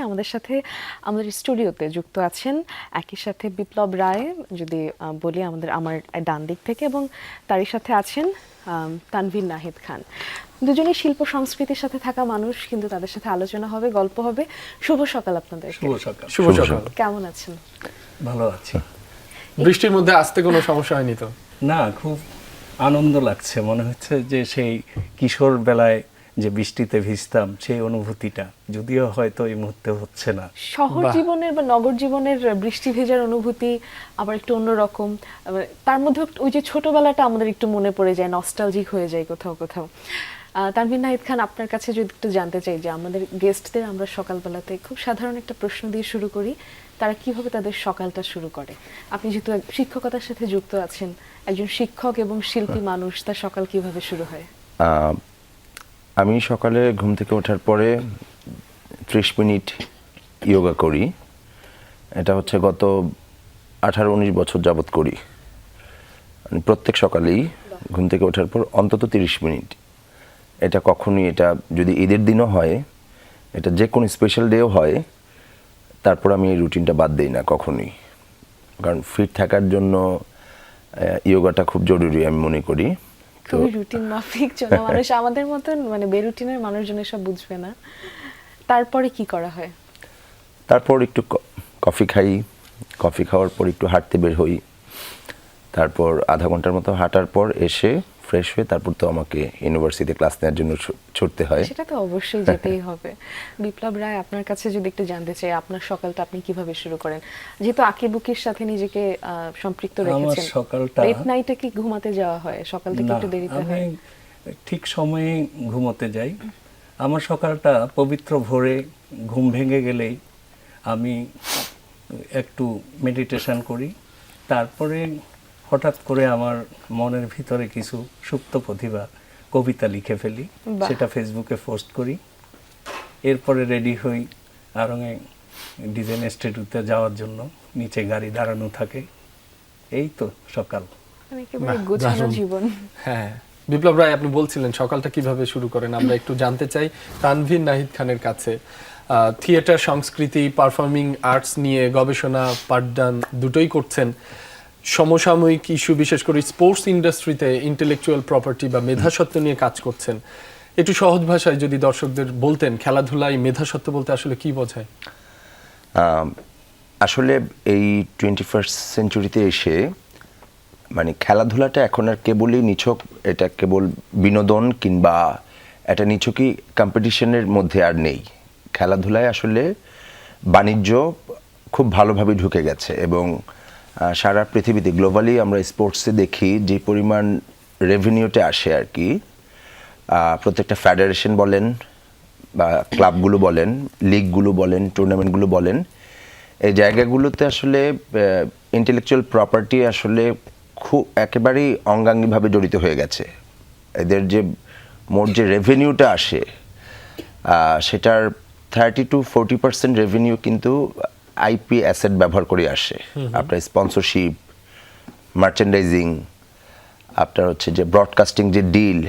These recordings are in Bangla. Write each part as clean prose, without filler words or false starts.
আমাদের সাথে আমাদের স্টুডিওতে যুক্ত আছেন একই সাথে বিপ্লব রায়, যদি বলি আমার ডান দিক থেকে, এবং তারই সাথে আছেন তানভীর নাহিদ খান। দুজনেই শিল্প সংস্কৃতির সাথে থাকা মানুষ, কিন্তু তাদের সাথে আলোচনা হবে, গল্প হবে। শুভ সকাল আপনাদের। শুভ সকাল। শুভ সকাল। কেমন আছেন? ভালো আছি। বৃষ্টির মধ্যে আসতে কোনো সমস্যা হয়নি তো? না, খুব আনন্দ লাগছে, মনে হচ্ছে যে সেই কিশোর বেলায় যে বৃষ্টিতে ভিজতাম সেই অনুভূতিটা যদিও হয়তো এই মুহূর্তে হচ্ছে না। শহর জীবনের বা নগর জীবনের বৃষ্টি ভেজার অনুভূতি আবার একটু অন্যরকম। তার মধ্যে ওই যে ছোটবেলাটা আমাদের একটু মনে পড়ে যায়, নস্টালজিক হয়ে যায় কোথাও কোথাও। তানভীর নাহিদ খান, আপনার কাছে যদি একটু জানতে চাই যে আমাদের গেস্টদের আমরা সকালবেলাতে খুব সাধারণ একটা প্রশ্ন দিয়ে শুরু করি, তারা কিভাবে তাদের সকালটা শুরু করে। আপনি যেহেতু শিক্ষকতার সাথে যুক্ত আছেন, একজন শিক্ষক এবং শিল্পী মানুষ, তার সকাল কিভাবে শুরু হয়? আমি সকালে ঘুম থেকে ওঠার পরে 30 মিনিট যোগা করি। এটা হচ্ছে গত 18-19 বছর যাবৎ করি। মানে প্রত্যেক সকালেই ঘুম থেকে ওঠার পর অন্তত 30 মিনিট। এটা কখনই, এটা যদি ঈদের দিনও হয়, এটা যে কোনো স্পেশাল ডেও হয়, তারপর আমি এই রুটিনটা বাদ দিই না কখনই। কারণ ফিট থাকার জন্য যোগাটা খুব জরুরি আমি মনে করি। খুবই রুটিন মাফিক চলা মানুষ, আমাদের মতন মানে বেরুটিনের মানুষজন এসব বুঝবে না। তারপরে কি করা হয়? তারপর একটু কফি খাই, কফি খাওয়ার পর একটু হাঁটতে বের হই, তারপর আধা ঘন্টার মতো হাঁটার পর এসে ফ্রেশ হয়ে তারপর তো আমাকে ইউনিভার্সিটিতে ক্লাস নেওয়ার জন্য ছুটতে হয়। সেটা তো অবশ্যই যেতেই হবে। বিপ্লব রায়, আপনার কাছে যদি একটু জানতে চাই আপনার সকালটা আপনি কিভাবে শুরু করেন, যেহেতু আঁকিবুকির সাথে নিজেকে সম্পৃক্ত রেখেছেন। আমার সকালটা লেট নাইটে কি ঘুমাতে যাওয়া হয়? সকাল থেকে একটু দেরিতে হয়? আমি ঠিক সময়ে ঘুমোতে যাই। আমার সকালটা পবিত্র ভোরে ঘুম ভেঙে গেলেই আমি একটু মেডিটেশন করি। তারপরে হঠাৎ করে আমার মনের ভিতরে কিছু সুপ্ত প্রতিভা কবিতা লিখে ফেলি, সেটা ফেসবুকে পোস্ট করি। এরপরে রেডি হই আরঙে ডিজাইন স্টুডিওতে যাওয়ার জন্য, নিচে গাড়ি দাঁড়ানো থাকে। এই তো সকাল। মানে একেবারে গোছানো জীবন। হ্যাঁ, বিপ্লব রায়, আপনি বলছিলেন সকালটা কিভাবে শুরু করেন। আমরা একটু জানতে চাই তানভীর নাহিদ খানের কাছে। থিয়েটার, সংস্কৃতি, পারফর্মিং আর্টস নিয়ে গবেষণা, পাঠদান দুটোই করছেন। সমসাময়িক ইস্যু, বিশেষ করে স্পোর্টস ইন্ডাস্ট্রিতে ইন্টেলেকচুয়াল প্রপার্টি বা মেধাস্বত্ব নিয়ে কাজ করছেন। একটু সহজ ভাষায় যদি দর্শকদের বলতেন, খেলাধুলায় মেধাস্বত্ব বলতে আসলে কি বোঝায়? আসলে এই 21st সেঞ্চুরিতে এসে মানে খেলাধুলাটা এখন আর কেবলই নিছক, এটা কেবল বিনোদন কিংবা একটা নিছকই কম্পিটিশনের মধ্যে আর নেই। খেলাধুলায় আসলে বাণিজ্য খুব ভালোভাবে ঢুকে গেছে, এবং সারা পৃথিবীতে গ্লোবালি আমরা স্পোর্টসে দেখি যে পরিমাণ রেভিনিউতে আসে আর কি। প্রত্যেকটা ফেডারেশন বলেন বা ক্লাবগুলো বলেন, লিগগুলো বলেন, টুর্নামেন্টগুলো বলেন, এই জায়গাগুলোতে আসলে ইন্টেলেকচুয়াল প্রপার্টি আসলে খুব একেবারেই অঙ্গাঙ্গিভাবে জড়িত হয়ে গেছে। এদের যে মোট যে রেভিনিউটা আসে, সেটার 30-40% রেভিনিউ কিন্তু আইপি অ্যাসেট ব্যবহার করে আসে। আপনার স্পন্সরশিপ, মার্চেন্ডাইজিং, আপনার হচ্ছে যে ব্রডকাস্টিং যে ডিল,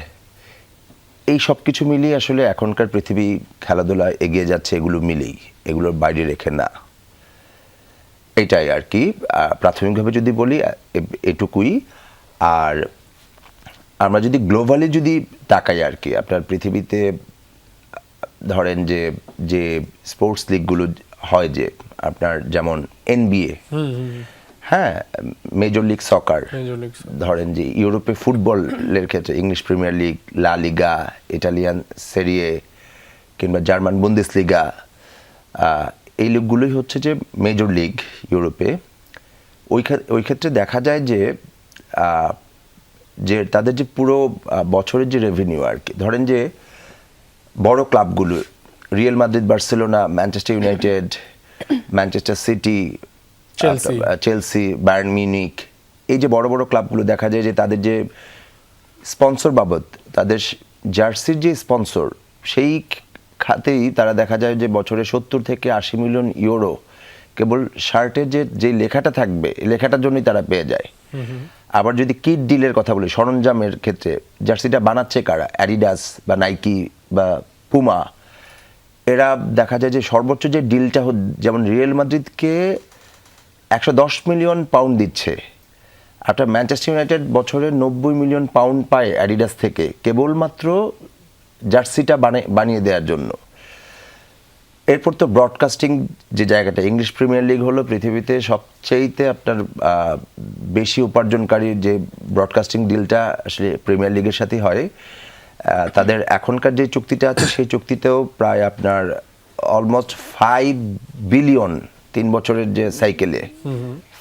এই সব কিছু মিলিয়ে আসলে এখনকার পৃথিবী খেলাধুলা এগিয়ে যাচ্ছে, এগুলো মিলেই, এগুলোর বাইরে রেখে না। এটাই আর কি প্রাথমিকভাবে যদি বলি এটুকুই। আর আমরা যদি গ্লোবালি যদি তাকাই আর কি, আপনার পৃথিবীতে ধরেন যে যে স্পোর্টস লিগগুলো হয়, যে আপনার যেমন NBA, হ্যাঁ, মেজর লিগ সকার, ধরেন যে ইউরোপে ফুটবলের ক্ষেত্রে ইংলিশ প্রিমিয়ার লিগ, লা লিগা, ইটালিয়ান সেরিয়ে কিংবা জার্মান বুন্দেসলিগা, এই লিগগুলোই হচ্ছে যে মেজর লিগ ইউরোপে। ওই ক্ষেত্রে দেখা যায় যে যে তাদের যে পুরো বছরের যে রেভিনিউ আর কি, ধরেন যে বড় ক্লাবগুলো Real Madrid, Barcelona, Manchester United, Manchester City, Chelsea, Bayern Munich, এই যে বড় বড় ক্লাবগুলো দেখা যায় যে তাদের যে স্পন্সর বাবদ, তাদের জার্সির যে স্পন্সর, সেই খাতেই তারা দেখা যায় যে বছরে 70 থেকে 80 মিলিয়ন ইউরো কেবল শার্টের যে লেখাটা থাকবে, লেখাটার জন্যই তারা পেয়ে যায়। আবার যদি কিট ডিলের কথা বলি, সরঞ্জামের ক্ষেত্রে জার্সিটা বানাচ্ছে কারা? অ্যাডিডাস বা নাইকি বা পুমা, এরা দেখা যায় যে সর্বোচ্চ যে ডিলটা যেমন রিয়াল মাদ্রিদকে 110 মিলিয়ন পাউন্ড দিচ্ছে, একটা ম্যানচেস্টার ইউনাইটেড বছরে 90 মিলিয়ন পাউন্ড পায় অ্যাডিডাস থেকে কেবলমাত্র জার্সিটা বানিয়ে দেওয়ার জন্য। এরপর তো ব্রডকাস্টিং যে জায়গাটা, ইংলিশ প্রিমিয়ার লিগ হলো পৃথিবীতে সবচেয়েতে আপনার বেশি উপার্জনকারী যে ব্রডকাস্টিং ডিলটা আসলে প্রিমিয়ার লিগের সাথেই হয়। তাদের এখনকার যে চুক্তিটা আছে সেই চুক্তিতেও প্রায় আপনার অলমোস্ট 5 বিলিয়ন 3 বছরের যে সাইকেলে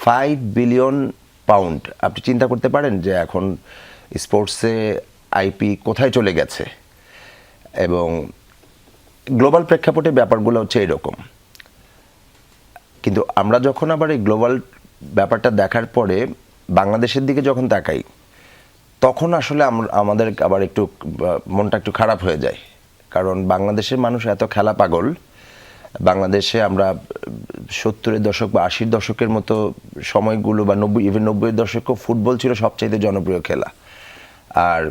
5 বিলিয়ন পাউন্ড। আপনি চিন্তা করতে পারেন যে এখন স্পোর্টসে আইপি কোথায় চলে গেছে। এবং গ্লোবাল প্রেক্ষাপটে ব্যাপারগুলো হচ্ছে এরকম। কিন্তু আমরা যখন আবার এই গ্লোবাল ব্যাপারটা দেখার পরে বাংলাদেশের দিকে যখন তাকাই, তখন আসলে আমাদের আবার একটু মনটা একটু খারাপ হয়ে যায়। কারণ বাংলাদেশের মানুষ এত খেলা পাগল। বাংলাদেশে আমরা 70-এর দশক বা 80-এর দশকের মতো সময়গুলো বা 90-এর দশকেও ফুটবল ছিল সবচাইতে জনপ্রিয় খেলা। আর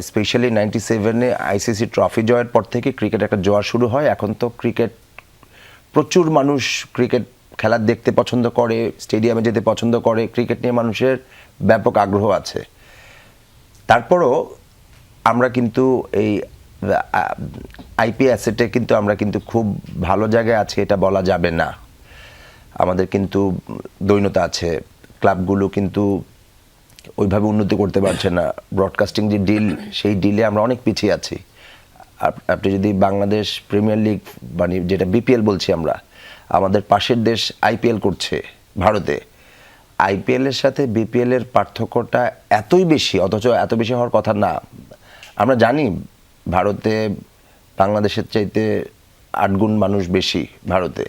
স্পেশালি 97-এ আইসিসি ট্রফি জয়ের পর থেকে ক্রিকেট একটা জোয়ার শুরু হয়। এখন তো ক্রিকেট প্রচুর মানুষ ক্রিকেট খেলা দেখতে পছন্দ করে, স্টেডিয়ামে যেতে পছন্দ করে, ক্রিকেট নিয়ে মানুষের ব্যাপক আগ্রহ আছে। তারপরও আমরা কিন্তু এই আইপি অ্যাসেটে কিন্তু আমরা কিন্তু খুব ভালো জায়গায় আছি এটা বলা যাবে না। আমাদের কিন্তু দৈন্যতা আছে, ক্লাবগুলো কিন্তু ওইভাবে উন্নতি করতে পারছে না। ব্রডকাস্টিং যে ডিল, সেই ডিলে আমরা অনেক পিছিয়ে আছি। আপনি যদি বাংলাদেশ প্রিমিয়ার লিগ মানে যেটা বিপিএল বলছি আমরা, আমাদের পাশের দেশ আইপিএল করছে ভারতে। আইপিএলের সাথে বিপিএলের পার্থক্যটা এতই বেশি, অথচ এত বেশি হওয়ার কথা না। আমরা জানি ভারতে বাংলাদেশের চাইতে 8 গুণ মানুষ বেশি ভারতে,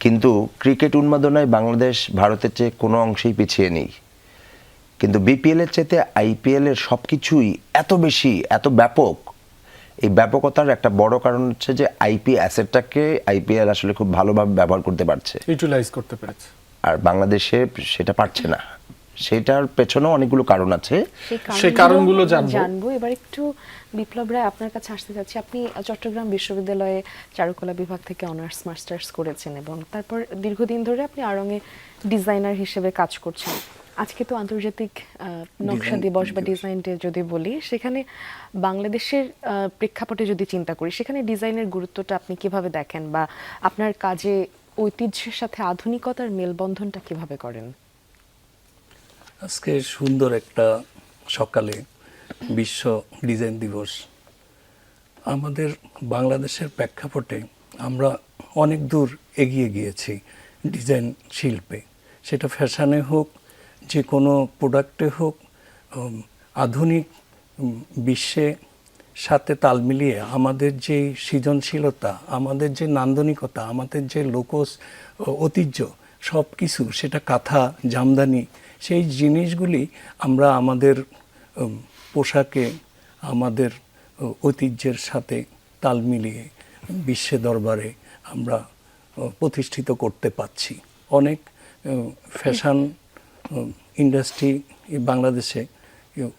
কিন্তু ক্রিকেট উন্মাদনায় বাংলাদেশ ভারতের চেয়ে কোনো অংশেই পিছিয়ে নেই। কিন্তু বিপিএলের চাইতে আইপিএলের সব কিছুই এত বেশি, এত ব্যাপক। এই ব্যাপকতার একটা বড় কারণ হচ্ছে যে আইপি অ্যাসেটটাকে আইপিএল আসলে খুব ভালোভাবে ব্যবহার করতে পারছে, ইউটিলাইজ করতে পেরেছে। আর বাংলাদেশে সেটা পারছে না। সেটার পেছনেও অনেকগুলো কারণ আছে। সেই কারণগুলো জানবো। এবার একটু বিপ্লব রায়, আপনার কাছে আসতে যাচ্ছি। আপনি চট্টগ্রাম বিশ্ববিদ্যালয়ে চারুকলা বিভাগ থেকে অনার্স মাস্টার্স করেছেন এবং তারপর দীর্ঘদিন ধরে আপনি আড়ংয়ে ডিজাইনার হিসেবে কাজ করছেন। আজকে তো আন্তর্জাতিক নকশা দিবস বা ডিজাইন ডে যদি বলি, সেখানে বাংলাদেশের প্রেক্ষাপটে যদি চিন্তা করি, সেখানে ডিজাইনের গুরুত্বটা আপনি কিভাবে দেখেন, বা আপনার কাজে ঐতিহ্যের সাথে আধুনিকতার মেলবন্ধনটা কিভাবে করেন? আজকে সুন্দর একটা সকালে বিশ্ব ডিজাইন দিবস। আমাদের বাংলাদেশের প্রেক্ষাপটে আমরা অনেক দূর এগিয়ে গিয়েছি ডিজাইন শিল্পে। সেটা ফ্যাশনে হোক, যে কোনো প্রোডাক্টে হোক, আধুনিক বিশ্বে সাথে তাল মিলিয়ে আমাদের যে সৃজনশীলতা, আমাদের যে নান্দনিকতা, আমাদের যে লোকজ ঐতিহ্য, সব কিছু, সেটা কাঁথা, জামদানি, সেই জিনিসগুলি আমরা আমাদের পোশাকে আমাদের ঐতিহ্যের সাথে তাল মিলিয়ে বিশ্বের দরবারে আমরা প্রতিষ্ঠিত করতে পারছি। অনেক ফ্যাশন ইন্ডাস্ট্রি বাংলাদেশে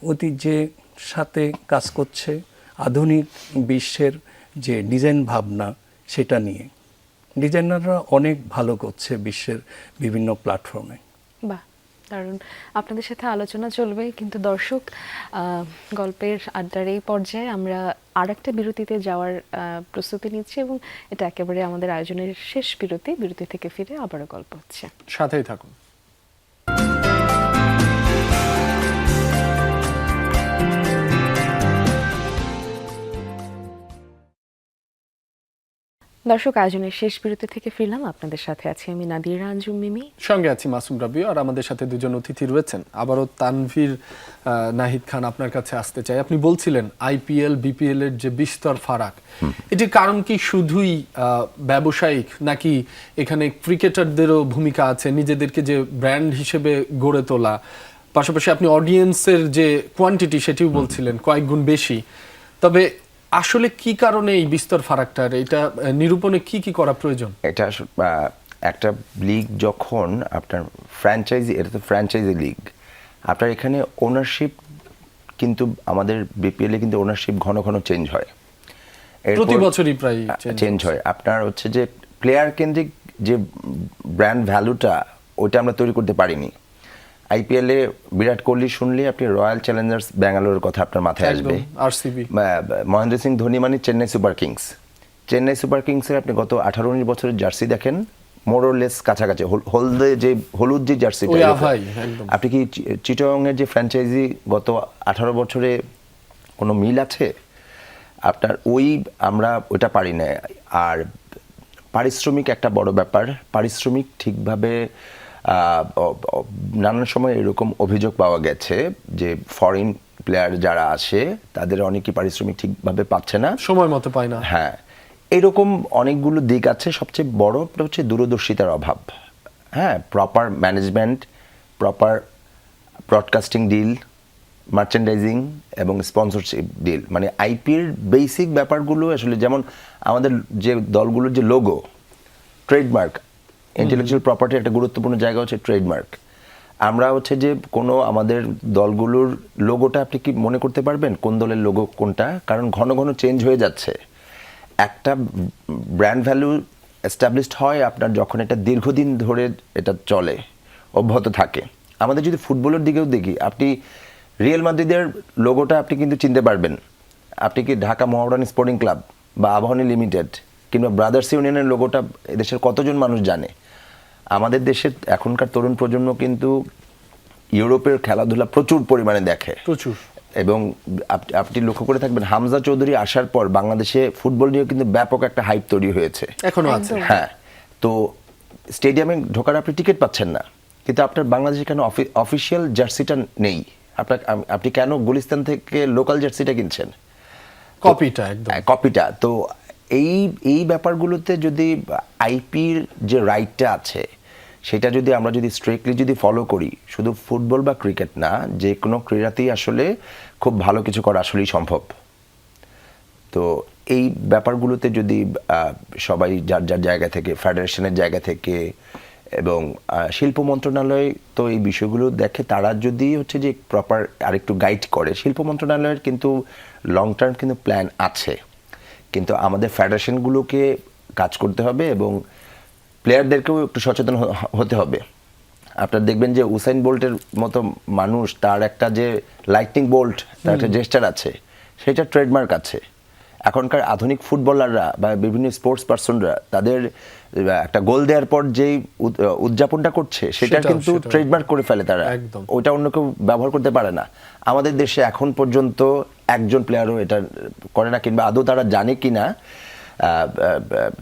ঐতিহ্যের সাথে কাজ করছে, আধুনিক বিশ্বের যে ডিজাইন ভাবনা সেটা নিয়ে ডিজাইনাররা অনেক ভালো করছে বিশ্বের বিভিন্ন প্ল্যাটফর্মে। বাহ, কারণ আপনাদের সাথে আলোচনা চলবে, কিন্তু দর্শক, গল্পের আড্ডার এই পর্যায়ে আমরা আর একটা বিরতিতে যাওয়ার প্রস্তুতি নিচ্ছি এবং এটা একেবারে আমাদের আয়োজনের শেষ বিরতি। বিরতি থেকে ফিরে আবারও গল্প হচ্ছে, সাথেই থাকুন। দর্শক, আয়োজনের শেষ বিরতি থেকে ফিরলাম। আপনাদের সাথে আছি আমি নাদিরা আঞ্জুম মিমি, সঙ্গে আছি মাসুম রাবিও, আর আমাদের সাথে দুজন অতিথি রয়েছেন। আবারও তানভীর নাহিদ খান, আপনার কাছে আসতে চাই। আপনি বলছিলেন আইপিএল বিপিএল এর যে বিস্তর ফারাক, এটির কারণ কি শুধুই ব্যবসায়িক, নাকি এখানে ক্রিকেটারদেরও ভূমিকা আছে, নিজেদেরকে যে ব্র্যান্ড হিসেবে গড়ে তোলা, পাশাপাশি আপনি অডিয়েন্সের যে কোয়ান্টিটি সেটিও বলছিলেন কয়েক গুণ বেশি। তবে আসলে কি কারণে এই বিস্তর ফারাকটার, এটা নিরূপণে কি কি করা প্রয়োজন? এটা একটা লিগ যখন আপনার ফ্র্যাঞ্চাইজি, এটা তো ফ্র্যাঞ্চাইজি লিগ, আপনার এখানে ওনারশিপ, কিন্তু আমাদের বিপিএলে কিন্তু ওনারশিপ ঘন ঘন চেঞ্জ হয়। প্রতি বছরই প্রায় চেঞ্জ হয়। আপনার হচ্ছে যে প্লেয়ার কেন্দ্রিক যে ব্র্যান্ড ভ্যালুটা ওইটা আমরা তৈরি করতে পারিনি। আইপিএলে বিরাট কোহলি শুনলে আপনি রয়্যাল চ্যালেঞ্জার্স ব্যাঙ্গালোরের কথা আপনার মাথায় আসবে। আরসিবি, মহেন্দ্র সিং ধোনি মানে Chennai super kings. Chennai super কিংসের আপনি গত 18-19 বছরের জার্সি দেখেন, মোরলেস কাছাকাছি হলদে যে হলুদ যে জার্সিটা, আপনি কি চিটাগং এর যে ফ্র্যাঞ্চাইজি গত 18 বছরে কোনো মিল আছে আপনার? আমরা ওইটা পারি না। আর পারিশ্রমিক একটা বড় ব্যাপার। পারিশ্রমিক ঠিকভাবে নানান সময় এরকম অভিযোগ পাওয়া গেছে যে ফরেন প্লেয়ার যারা আসে তাদের অনেকেই পারিশ্রমিক ঠিকভাবে পাচ্ছে না, সময় মতো পায় না। হ্যাঁ, এরকম অনেকগুলো দিক আছে। সবচেয়ে বড় হচ্ছে দূরদর্শিতার অভাব। হ্যাঁ, proper management, proper broadcasting deal, merchandising এবং স্পন্সরশিপ ডিল, মানে আইপিএর বেসিক ব্যাপারগুলো আসলে, যেমন আমাদের যে দলগুলোর যে লোগো, ট্রেডমার্ক, ইন্টেলেকচুয়াল প্রপার্টির একটা গুরুত্বপূর্ণ জায়গা হচ্ছে ট্রেডমার্ক। আমরা হচ্ছে যে কোনো আমাদের দলগুলোর লোগোটা আপনি কি মনে করতে পারবেন কোন দলের লোগো কোনটা? কারণ ঘন ঘন চেঞ্জ হয়ে যাচ্ছে। একটা ব্র্যান্ড ভ্যালু এস্টাবলিশড হয় আপনার যখন এটা দীর্ঘদিন ধরে এটা চলে, অব্যাহত থাকে। আমাদের যদি ফুটবলের দিকেও দেখি, আপনি রিয়াল মাদ্রিদের লোগোটা আপনি কিন্তু চিনতে পারবেন। আপনি কি ঢাকা মোহামেডান স্পোর্টিং ক্লাব বা আবাহনী লিমিটেড কিংবা ব্রাদার্স ইউনিয়নের লোগোটা এদেশের কতজন মানুষ জানে? আমাদের দেশের এখনকার তরুণ প্রজন্ম কিন্তু ইউরোপের খেলাধুলা প্রচুর পরিমাণে দেখে, প্রচুর। এবং আপনি লক্ষ্য করে থাকবেন হামজা চৌধুরী আসার পর বাংলাদেশে ফুটবল নিয়ে কিন্তু ব্যাপক একটা হাইপ তৈরি হয়েছে, এখনো আছে। হ্যাঁ, তো স্টেডিয়ামে ঢোকার আপনি টিকিট পাচ্ছেন না, কিন্তু আপনার বাংলাদেশে কেন অফিসিয়াল জার্সিটা নেই? আপনি কেন গুলিস্তান থেকে লোকাল জার্সিটা কিনছেন? কপিটা, একদম কপিটা। তো এই ব্যাপারগুলোতে যদি আইপির যে রাইটটা আছে সেটা যদি আমরা স্ট্রিক্টলি যদি ফলো করি, শুধু ফুটবল বা ক্রিকেট না, যে কোনো ক্রীড়াতেই আসলে খুব ভালো কিছু করা আসলেই সম্ভব। তো এই ব্যাপারগুলোতে যদি সবাই যার যার জায়গা থেকে, ফেডারেশনের জায়গা থেকে এবং শিল্প মন্ত্রণালয় তো এই বিষয়গুলো দেখে, তারা যদি হচ্ছে যে প্রপার আরেকটু গাইড করে, শিল্প মন্ত্রণালয়ের কিন্তু লং টার্ম কিন্তু প্ল্যান আছে, কিন্তু আমাদের ফেডারেশনগুলোকে কাজ করতে হবে এবং প্লেয়ারদেরকেও একটু সচেতন হতে হবে। আপনারা দেখবেন যে উসাইন বোল্টের মতো মানুষ, তার একটা যে লাইটনিং বোল্ট, তার একটা জেস্টার আছে, সেটা ট্রেডমার্ক আছে। এখনকার আধুনিক ফুটবলাররা বা বিভিন্ন স্পোর্টস পার্সনরা তাদের একটা গোল দেওয়ার পর যেই উদযাপনটা করছে সেটা কিন্তু ট্রেডমার্ক করে ফেলে তারা, ওইটা অন্য কেউ ব্যবহার করতে পারে না। আমাদের দেশে এখন পর্যন্ত একজন প্লেয়ারও এটা করে না, কিংবা আদৌ তারা জানে কিনা।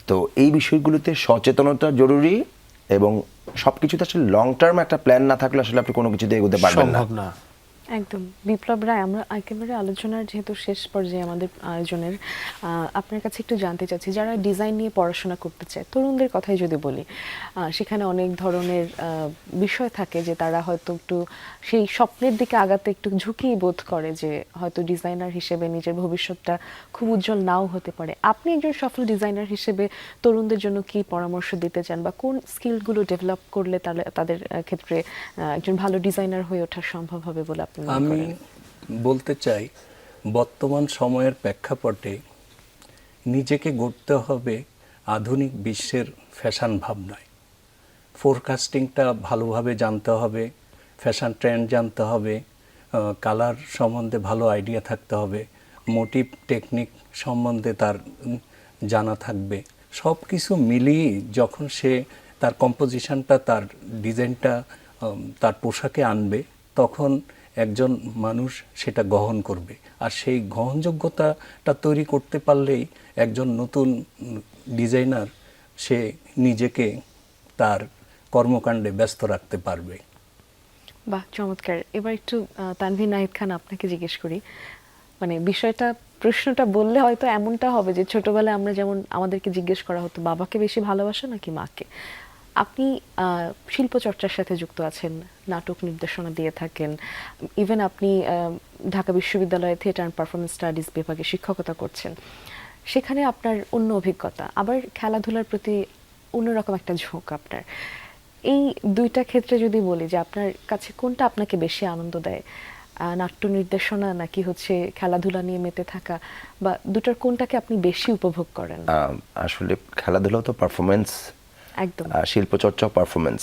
তো এই বিষয়গুলোতে সচেতনতা জরুরি, এবং সবকিছুতে আসলে লং টার্ম একটা প্ল্যান না থাকলে আসলে আপনি কোনো কিছুতে এগোতে পারবেন না। একদম। বিপ্লব রায়, আমরা একেবারে আলোচনার যেহেতু শেষ পর্যায়ে আমাদের আয়োজনের, আপনার কাছে একটু জানতে চাচ্ছি, যারা ডিজাইন নিয়ে পড়াশোনা করতে চায়, তরুণদের কথাই যদি বলি, সেখানে অনেক ধরনের বিষয় থাকে যে তারা হয়তো একটু সেই স্বপ্নের দিকে আগাতে একটু ঝুঁকি বোধ করে, যে হয়তো ডিজাইনার হিসেবে নিজের ভবিষ্যৎটা খুব উজ্জ্বল নাও হতে পারে। আপনি একজন সফল ডিজাইনার হিসেবে তরুণদের জন্য কি পরামর্শ দিতে চান, বা কোন স্কিলগুলো ডেভেলপ করলে তাদের ক্ষেত্রে একজন ভালো ডিজাইনার হয়ে ওঠা সম্ভব হবে বলে আপনি? আমি বলতে চাই, বর্তমান সময়ের প্রেক্ষাপটে নিজেকে গড়তে হবে আধুনিক বিশ্বের ফ্যাশন ভাবনায়। ফোরকাস্টিংটা ভালোভাবে জানতে হবে, ফ্যাশন ট্রেন্ড জানতে হবে, কালার সম্বন্ধে ভালো আইডিয়া থাকতে হবে, মোটিভ টেকনিক সম্বন্ধে তার জানা থাকবে। সব কিছু মিলিয়ে যখন সে তার কম্পোজিশনটা, তার ডিজাইনটা তার পোশাকে আনবে, তখন একজন মানুষ সেটা গ্রহণ করবে। আর সেই গ্রহণযোগ্যতাটা তৈরি করতে পারলেই একজন নতুন ডিজাইনার সে নিজেকে তার কর্মকাণ্ডে ব্যস্ত রাখতে পারবে। বাহ, চমৎকার। এবার একটু তানভীর নাহিদ খান, আপনাকে জিজ্ঞেস করি, মানে প্রশ্নটা বললে হয়তো এমনটা হবে যে ছোটবেলায় আমরা যেমন আমাদেরকে জিজ্ঞেস করা হতো বাবাকে বেশি ভালোবাসো নাকি মাকে। আপনি শিল্পচর্চার সাথে যুক্ত আছেন, নাটক নির্দেশনা দিয়ে থাকেন, ইভেন আপনি ঢাকা বিশ্ববিদ্যালয়ে থিয়েটার অ্যান্ড পারফরমেন্স স্টাডিজ বিভাগে শিক্ষকতা করছেন। সেখানে আপনার অন্য অভিজ্ঞতা, আবার খেলাধুলার প্রতি অন্যরকম একটা ঝোঁক আপনার। এই দুইটা ক্ষেত্রে যদি বলি যে আপনার কাছে কোনটা আপনাকে বেশি আনন্দ দেয়, নাট্য নির্দেশনা নাকি হচ্ছে খেলাধুলা নিয়ে মেতে থাকা, বা দুটার কোনটাকে আপনি বেশি উপভোগ করেন? আসলে খেলাধুলাও তো পারফরমেন্স, একদম। শিল্পচর্চা পারফরমেন্স।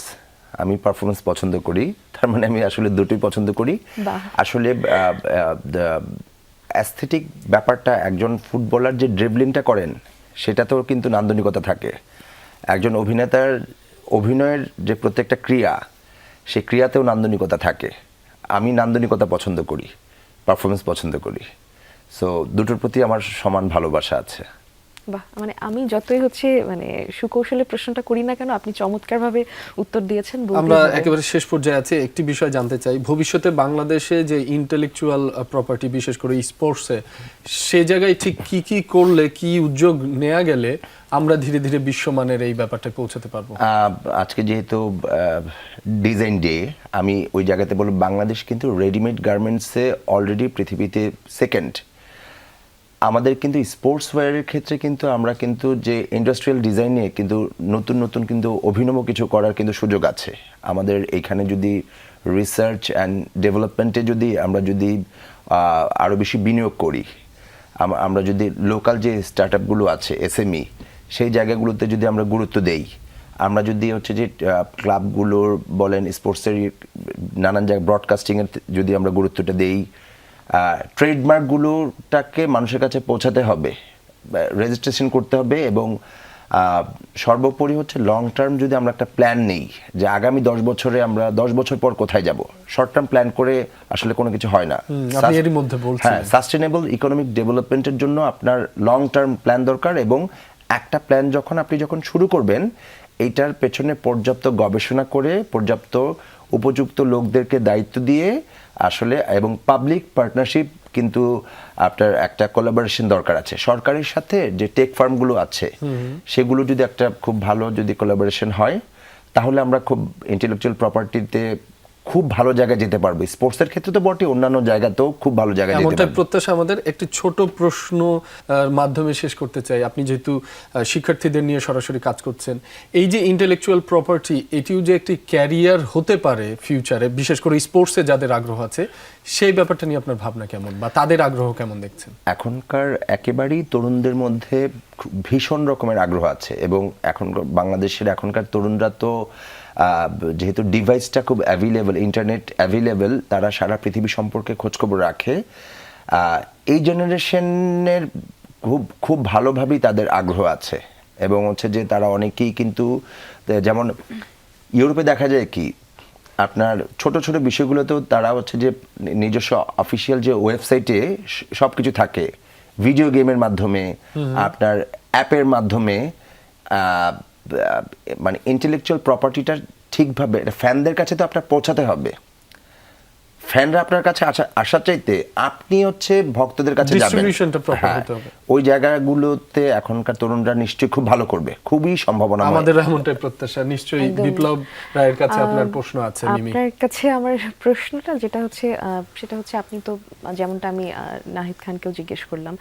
আমি পারফরমেন্স পছন্দ করি, তার মানে আমি আসলে দুটোই পছন্দ করি। বাহ। আসলে অ্যাস্থেটিক ব্যাপারটা, একজন ফুটবলার যে ড্রিবলিংটা করেন সেটাতেও কিন্তু নান্দনিকতা থাকে। একজন অভিনেতার অভিনয়ের যে প্রত্যেকটা ক্রিয়া, সেই ক্রিয়াতেও নান্দনিকতা থাকে। আমি নান্দনিকতা পছন্দ করি, পারফরমেন্স পছন্দ করি। সো দুটোর প্রতি আমার সমান ভালোবাসা আছে। বাহ, মানে আমি যতই হচ্ছে মানে সুকৌশলে প্রশ্নটা করি না কেন, আপনি চমৎকারভাবে উত্তর দিয়েছেন। বলতেই আমরা হবে। একেবারে শেষ পর্যায়ে আছি, একটি বিষয় জানতে চাই, ভবিষ্যতে বাংলাদেশে যে ইন্টেলেকচুয়াল প্রপার্টি, বিশেষ করে স্পোর্টসে, সে জায়গায় ঠিক কি কি করলে, কি উদ্যোগ নেওয়া গেলে আমরা ধীরে ধীরে বিশ্বমানের এই ব্যাপারটা পৌঁছাতে পারবো? আজকে যেহেতু ডিজাইন ডে, আমি ওই জায়গাতে বলব, বাংলাদেশ কিন্তু রেডিমেড গার্মেন্টসে অলরেডি পৃথিবীতে সেকেন্ড। আমাদের কিন্তু স্পোর্টস ওয়্যারের ক্ষেত্রে কিন্তু আমরা কিন্তু যে ইন্ডাস্ট্রিয়াল ডিজাইনে কিন্তু নতুন নতুন কিন্তু অভিনব কিছু করার কিন্তু সুযোগ আছে আমাদের এইখানে। যদি রিসার্চ অ্যান্ড ডেভেলপমেন্টে যদি আমরা যদি আরও বেশি বিনিয়োগ করি, আমরা যদি লোকাল যে স্টার্ট আপগুলো আছে এসএমই, সেই জায়গাগুলোতে যদি আমরা গুরুত্ব দেই, আমরা যদি হচ্ছে যে ক্লাবগুলোর বলেন, স্পোর্টসের নানান জায়গায় ব্রডকাস্টিংয়ের যদি আমরা গুরুত্বটা দেই, ট্রেডমার্কগুলোটাকে মানুষের কাছে পৌঁছাতে হবে, রেজিস্ট্রেশন করতে হবে, এবং সর্বোপরি হচ্ছে লং টার্ম যদি আমরা একটা প্ল্যান নেই যে আগামী 10 বছরে আমরা 10 বছর পর কোথায় যাব, শর্ট টার্ম প্ল্যান করে আসলে কোনো কিছু হয় না। আপনি এরই মধ্যে বলছেন, হ্যাঁ, সাস্টেনেবল ইকোনমিক ডেভেলপমেন্টের জন্য আপনার লং টার্ম প্ল্যান দরকার, এবং একটা প্ল্যান আপনি যখন শুরু করবেন, এইটার পেছনে পর্যাপ্ত গবেষণা করে, পর্যাপ্ত উপযুক্ত লোকদেরকে দায়িত্ব দিয়ে আসলে, এবং পাবলিক পার্টনারশিপ কিন্তু আপনার একটা কোলাবোরেশন দরকার আছে সরকারের সাথে। যে টেক ফার্মগুলো আছে সেগুলো যদি একটা খুব ভালো যদি কোলাবোরেশন হয়, তাহলে আমরা খুব ইন্টেলেকচুয়াল প্রপার্টিতে খুব ভালো জায়গায় যেতে পারবো। স্পোর্টসের ক্ষেত্রে তো বটে, অন্যান্য জায়গাতেও খুব ভালো জায়গায় যেতে এমনটাই পারবো। প্রত্যাশা আমাদের। একটি ছোট প্রশ্ন মাধ্যমে শেষ করতে চাই। আপনি যেহেতু শিক্ষার্থীদের নিয়ে সরাসরি কাজ করছেন, এই যে ইন্টেলেকচুয়াল প্রপার্টি, এটিও যে একটি ক্যারিয়ার হতে পারে ফিউচারে, বিশেষ করে স্পোর্টসে যাদের আগ্রহ আছে, সেই ব্যাপারটা নিয়ে আপনার ভাবনা কেমন, বা তাদের আগ্রহ কেমন দেখছেন? এখনকার একেবারেই তরুণদের মধ্যে ভীষণ রকমের আগ্রহ আছে, এবং এখন বাংলাদেশের এখনকার তরুণরা তো যেহেতু ডিভাইসটা খুব অ্যাভেলেবল, ইন্টারনেট অ্যাভেলেবল, তারা সারা পৃথিবী সম্পর্কে খোঁজখবর রাখে। এই জেনারেশনের খুব ভালোভাবেই তাদের আগ্রহ আছে, এবং হচ্ছে যে তারা অনেকেই কিন্তু, যেমন ইউরোপে দেখা যায় কি, আপনার ছোট ছোট বিষয়গুলোতেও তারা হচ্ছে যে নিজস্ব অফিসিয়াল যে ওয়েবসাইটে সব কিছু থাকে, ভিডিও গেমের মাধ্যমে, আপনার অ্যাপের মাধ্যমে, মানে ইন্টেলেকচুয়াল প্রপার্টিটা ঠিকভাবে ফ্যানদের কাছে তো আপনার পৌঁছাতে হবে। ফ্যানরা আপনার কাছে আসার চাইতে আপনি হচ্ছে ভক্তদের কাছে যাবেন। ডিস্ট্রিবিউশনটা প্রপার হ্যাঁ, হতে হবে। ওই জায়গাগুলোতে এখনকার তরুণরা নিশ্চয়ই খুব ভালো করবে, খুবই সম্ভাবনা। আমাদের এমনটাই প্রত্যাশা। নিশ্চয়ই একদম। বিপ্লব রায়ের কাছে আপনার প্রশ্ন আছে। মিমি, আপনার কাছে আমার প্রশ্নটা যেটা হচ্ছে সেটা হচ্ছে, আপনি তো যেমনটা আমি নাহিদ খানকেও জিজ্ঞেস করলাম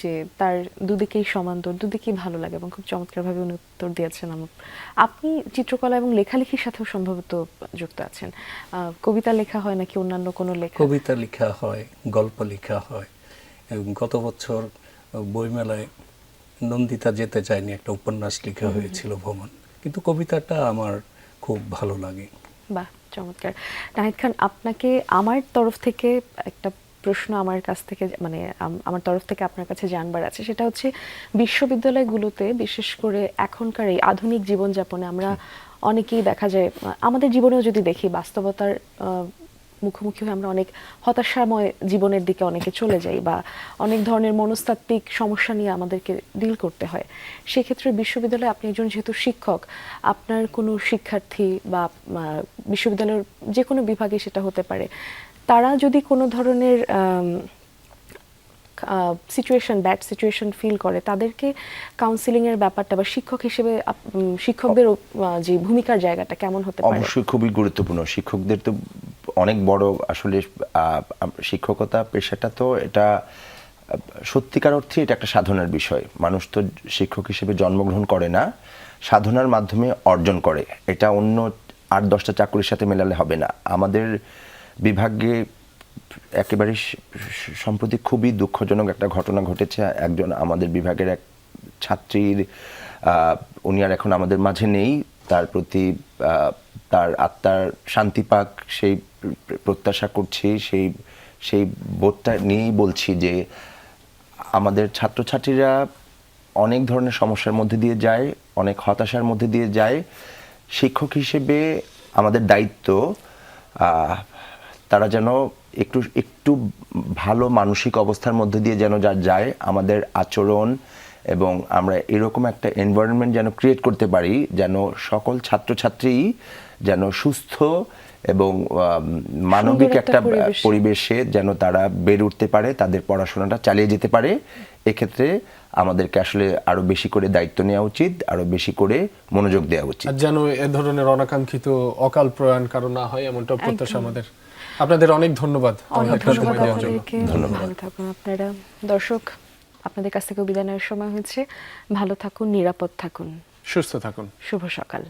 যে তার দুদিকেই সমান্তর, দুদিকেই ভালো লাগে, এবং খুব চমৎকারভাবে উনি উত্তর দিয়েছেন। আপনি চিত্রকলা এবং লেখালেখির সাথেও সম্ভবত যুক্ত আছেন। কবিতা লেখা হয় নাকি অন্যান্য কোনো লেখা? কবিতা লেখা হয়, গল্প লেখা হয়, এবং গত বছর বইমেলায় নন্দিতা যেতে চায়নি একটা উপন্যাস লেখা হয়েছিল, ভ্রমণ। কিন্তু কবিতাটা আমার খুব ভালো লাগে। বাহ, চমৎকার। নাহিদ খান, আপনাকে আমার তরফ থেকে একটা প্রশ্ন আমার কাছ থেকে, মানে আমার তরফ থেকে আপনার কাছে জানবার আছে। সেটা হচ্ছে, বিশ্ববিদ্যালয়গুলোতে বিশেষ করে এখনকার এই আধুনিক জীবনযাপনে আমরা অনেকেই দেখা যায়, আমাদের জীবনেও যদি দেখি, বাস্তবতার মুখোমুখি হয়ে আমরা অনেক হতাশাময় জীবনের দিকে অনেকে চলে যাই, বা অনেক ধরনের মনস্তাত্ত্বিক সমস্যা নিয়ে আমাদেরকে ডিল করতে হয়। সেক্ষেত্রে বিশ্ববিদ্যালয়ে আপনি একজন যেহেতু শিক্ষক, আপনার কোনো শিক্ষার্থী বা বিশ্ববিদ্যালয়ের যে কোনো বিভাগে সেটা হতে পারে, তারা যদি কোনো ধরনের সিচুয়েশন, ব্যাড সিচুয়েশন ফিল করে, তাদেরকে কাউন্সিলিংয়ের ব্যাপারটা, বা শিক্ষক হিসেবে শিক্ষকদের যে ভূমিকার জায়গাটা কেমন হতে পারে? অবশ্যই খুবই গুরুত্বপূর্ণ। শিক্ষকদের তো অনেক বড় আসলে শিক্ষকতা পেশাটা তো এটা সত্যিকার অর্থে এটা একটা সাধনার বিষয়। মানুষ তো শিক্ষক হিসেবে জন্মগ্রহণ করে না, সাধনার মাধ্যমে অর্জন করে। এটা অন্য 8-10টা চাকরির সাথে মেলালে হবে না। আমাদের বিভাগে একেবারে সম্প্রতি খুবই দুঃখজনক একটা ঘটনা ঘটেছে। একজন আমাদের বিভাগের এক ছাত্রীর, উনি আর এখন আমাদের মাঝে নেই, তার প্রতি তার আত্মার শান্তি পাক সেই প্রত্যাশা করছি। সেই বোধটা নিয়েই বলছি যে আমাদের ছাত্রছাত্রীরা অনেক ধরনের সমস্যার মধ্যে দিয়ে যায়, অনেক হতাশার মধ্যে দিয়ে যায়। শিক্ষক হিসেবে আমাদের দায়িত্ব তারা যেন একটু ভালো মানসিক অবস্থার মধ্যে দিয়ে যেন যায়, আমাদের আচরণ এবং আমরা এরকম একটা এনভায়রনমেন্ট যেন ক্রিয়েট করতে পারি যেন সকল ছাত্রছাত্রী যেন সুস্থ এবং মানবিক একটা পরিবেশে যেন তারা বেড়ে উঠতে পারে, তাদের পড়াশোনাটা চালিয়ে যেতে পারে। এক্ষেত্রে আমাদেরকে আসলে আরো বেশি করে দায়িত্ব নেওয়া উচিত, আরো বেশি করে মনোযোগ দেওয়া উচিত, আর যেন এ ধরনের অনাকাঙ্ক্ষিত অকাল প্রয়াণ কারো না হয় এমনটা প্রত্যাশা আমাদের। আপনাদের অনেক ধন্যবাদ অনেক আমাদের সময় ধন্যবাদ দেওয়ার জন্য। আপনাদেরকে। ভালো থাকুন আপনারা। দর্শক, আপনাদের কাছ থেকে বিদায় নেওয়ার সময় হয়েছে। ভালো থাকুন, নিরাপদ থাকুন, সুস্থ থাকুন। শুভ সকাল।